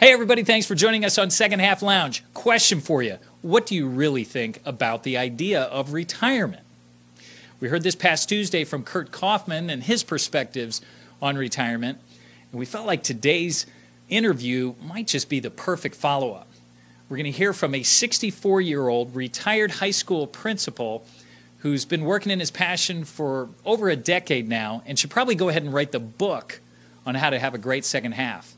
Hey everybody, thanks for joining us on Second Half Lounge. Question for you. What do you really think about the idea of retirement? We heard this past Tuesday from Kurt Kaufman and his perspectives on retirement, and we felt like today's interview might just be the perfect follow-up. We're going to hear from a 64-year-old retired high school principal who's been working in his passion for over a decade now and should probably go ahead and write the book on how to have a great second half.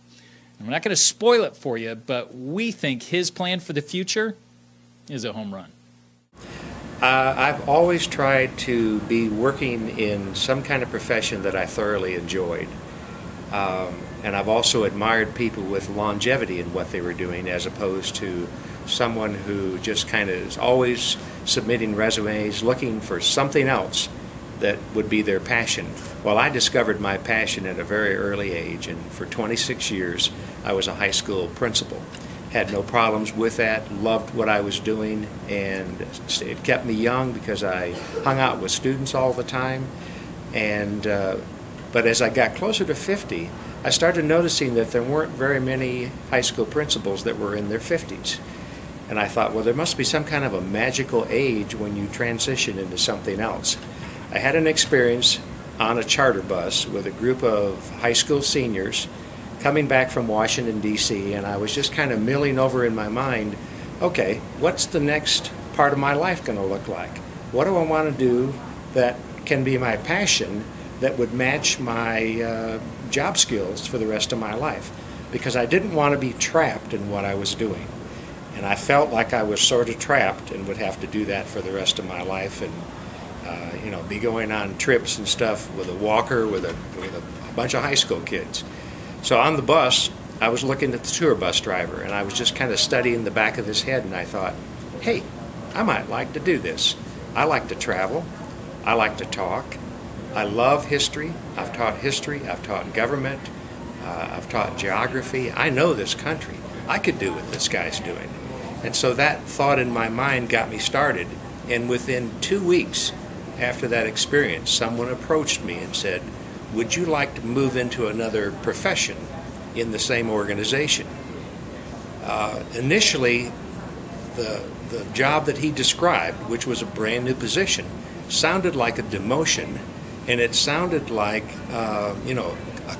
And we're not going to spoil it for you, but we think his plan for the future is a home run. I've always tried to be working in some kind of profession that I thoroughly enjoyed. And I've also admired people with longevity in what they were doing as opposed to someone who just kind of is always submitting resumes, looking for something else that would be their passion. Well, I discovered my passion at a very early age, and for 26 years I was a high school principal. Had no problems with that, loved what I was doing, and it kept me young because I hung out with students all the time. And but as I got closer to 50, I started noticing that there weren't very many high school principals that were in their 50s. And I thought, well, there must be some kind of a magical age when you transition into something else. I had an experience on a charter bus with a group of high school seniors coming back from Washington, D.C., and I was just kind of milling over in my mind, okay, what's the next part of my life going to look like? What do I want to do that can be my passion that would match my job skills for the rest of my life? Because I didn't want to be trapped in what I was doing. And I felt like I was sort of trapped and would have to do that for the rest of my life, and be going on trips and stuff with a walker with a bunch of high school kids. So on the bus, I was looking at the tour bus driver, and I was just kind of studying the back of his head, and I thought, hey, I might like to do this. I like to travel. I like to talk. I love history. I've taught government. I've taught geography. I know this country. I could do what this guy's doing. And so that thought in my mind got me started, and within 2 weeks after that experience, someone approached me and said, would you like to move into another profession in the same organization? Initially, the job that he described, which was a brand new position, sounded like a demotion, and it sounded like a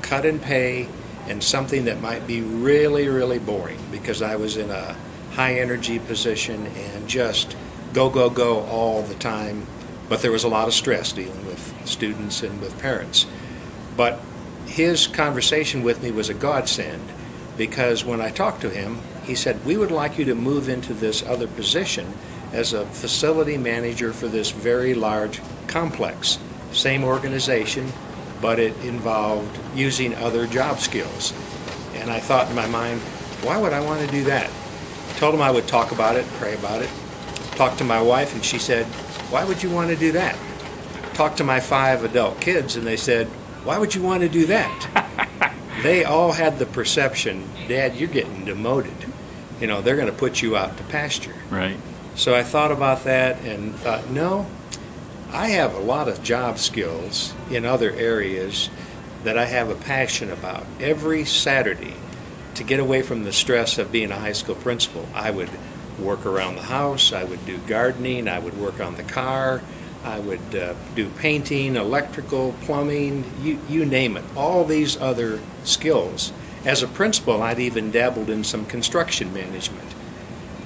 cut in pay and something that might be really, really boring, because I was in a high energy position and just go, go, go all the time. But there was a lot of stress dealing with students and with parents. But his conversation with me was a godsend, because when I talked to him, he said, we would like you to move into this other position as a facility manager for this very large complex. Same organization, but it involved using other job skills. And I thought in my mind, why would I want to do that? I told him I would talk about it, pray about it. Talked to my wife, and she said, why would you want to do that? Talked to my 5 adult kids, and they said, why would you want to do that? They all had the perception, Dad, you're getting demoted. They're going to put you out to pasture. Right. So I thought about that and thought, no, I have a lot of job skills in other areas that I have a passion about. Every Saturday, to get away from the stress of being a high school principal, I would work around the house, I would do gardening, I would work on the car, I would do painting, electrical, plumbing, you name it, all these other skills. As a principal, I'd even dabbled in some construction management,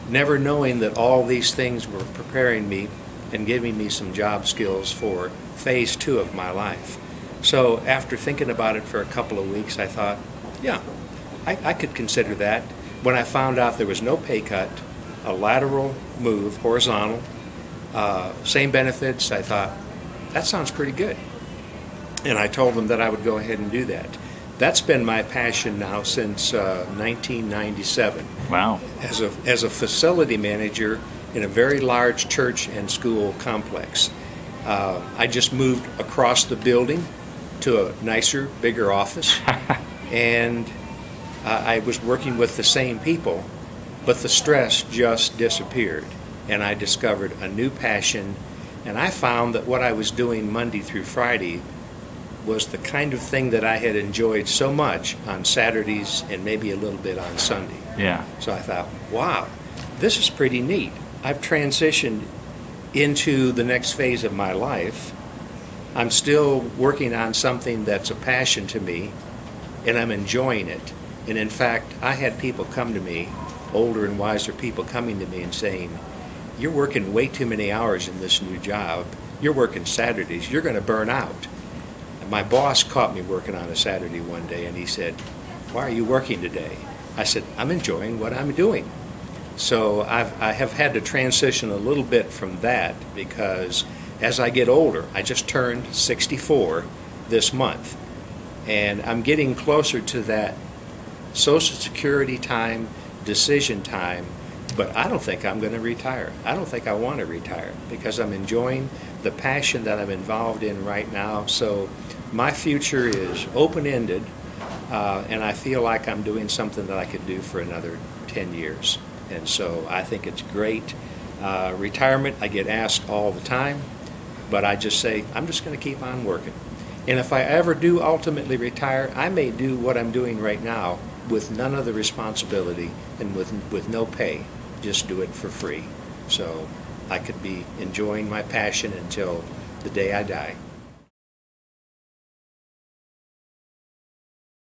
never knowing that all these things were preparing me and giving me some job skills for phase 2 of my life. So after thinking about it for a couple of weeks, I thought, yeah, I could consider that. When I found out there was no pay cut, a lateral move, horizontal, same benefits, I thought, that sounds pretty good. And I told them that I would go ahead and do that. That's been my passion now since 1997. Wow. As a facility manager in a very large church and school complex. I just moved across the building to a nicer, bigger office, and I was working with the same people, but the stress just disappeared, and I discovered a new passion, and I found that what I was doing Monday through Friday was the kind of thing that I had enjoyed so much on Saturdays and maybe a little bit on Sunday. Yeah. So I thought, wow, this is pretty neat. I've transitioned into the next phase of my life. I'm still working on something that's a passion to me, and I'm enjoying it. And in fact, I had people come to me, older and wiser people coming to me and saying, you're working way too many hours in this new job. You're working Saturdays. You're going to burn out. And my boss caught me working on a Saturday one day, and he said, why are you working today? I said, I'm enjoying what I'm doing. So I have had to transition a little bit from that, because as I get older, I just turned 64 this month, and I'm getting closer to that Social Security time, decision time, but I don't think I'm going to retire. I don't think I want to retire, because I'm enjoying the passion that I'm involved in right now. So my future is open-ended, and I feel like I'm doing something that I could do for another 10 years. And so I think it's great. Retirement, I get asked all the time, but I just say, I'm just going to keep on working. And if I ever do ultimately retire, I may do what I'm doing right now with none of the responsibility and with no pay. Just do it for free. So I could be enjoying my passion until the day I die.